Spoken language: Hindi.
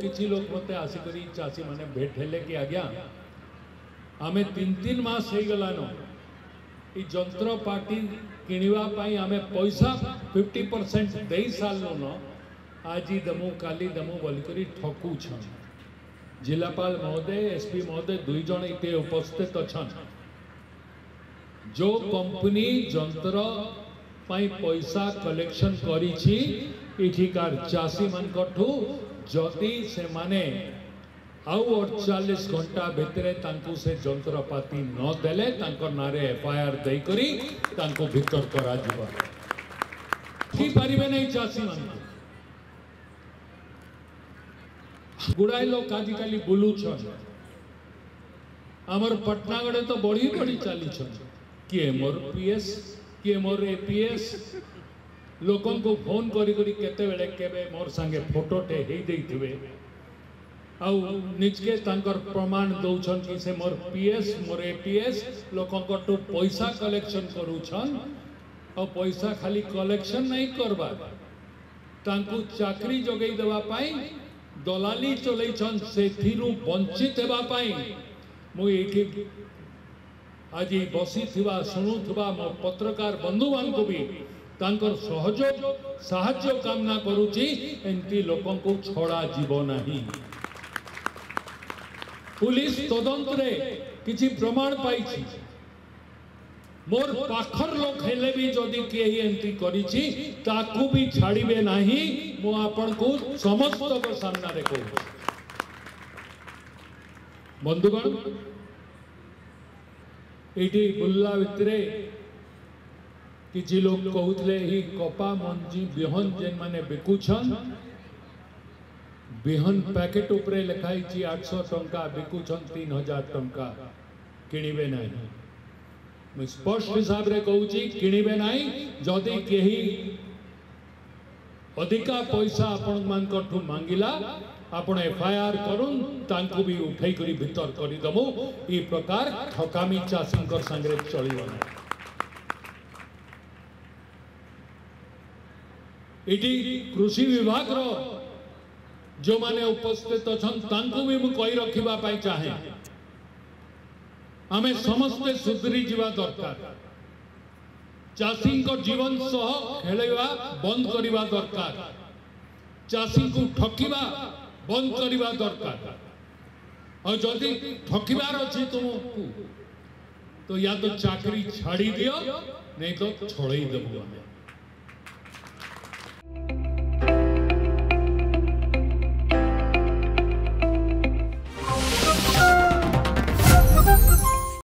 किसी लोग मते आसिकरी चासी माने भेट हेले कि आज्ञा आमे 3-3 मास हो गलानो ई जंत्रपाटी किनिवा पाई आमे पैसा 50% दे सालनो न आज दमु काली दमु बोलिकरी ठकू छन। जिलापाल महोदय एसपी महोदय दुई जन इते उपस्थित अछन। जो कंपनी जंत्र पाई पैसा कलेक्शन करिछि इठिकार चासी मानकठू जदि से माने आउ 48 घंटा भितरे तांकु से जंत्रपाती न देले तांको नारे एफआईआर दे करी तांको भीतर करा जिबा की परिबे नै चासी मान गुड़ाई लोग आजिकल बुलू छन। आमर पटनागढ़ तो बढ़ी बढ़ी चली छन किए मोर पीएस किए मोर एपीएस लोकों को फोन करी करी केते बेले केबे मोर संगे फोटोटे हे देथिबे आउ निजके तांकर प्रमाण दौछन कि से मोर पीएस मोर एपीएस लोकों को तो पैसा कलेक्शन करूछन और पैसा खाली कलेक्शन नहीं करबा तांकु चाकरी जोगई देवा पाई दलाली चलैछन से थिरु वंचित हेबा पाई मु एठी आज बसी थिबा सुनु थिबा मो पत्रकार बंधु मान को भी तांकर सहयोग साहाय्य कामना करूची एंती लोकों को छोड़ा जीव नहीं। पुलिस तदंतरे किछि प्रमाण पाइछि मोर पाखर लोक हेले भी जदि केही एंट्री करिछि ताकू भी छाड़िबे नाही मो आपन को समस्त को सामना रे कहू। बंधुगण एठी बुल्ला भितरे किछि लोग कहउतले ही कपा मंजी बिहन जेन माने बिकुछन बिहन पैकेट उपरे लिखाई 800 टंका बिकुछन 3000 टंका किनिबे नाही। मैं स्पष्ट हिसाब रे कहउची किनिबे नाही जदि केही अधिका पैसा आपण मान कठू मांगिला आपण एफआईआर करूं तांको भी उठाई करी भीतर करी दमु ई प्रकार ठकामी चासींकर संगे चलिबो ना। इटी कृषि विभाग रो जो माने उपस्थित अछन तांको भी मु कहि रखिबा पाई चाहे आमे समस्त सुधरी जीवा दरकार चासी को जीवन सह खेलवा बंद करिबा दरकार चासी को ठकिबा बंद करिबा दरकार और जदि ठकिबार अछि तुमको तो या तो चाकरी छाड़ी दियो नहीं तो छोड़ई देबो।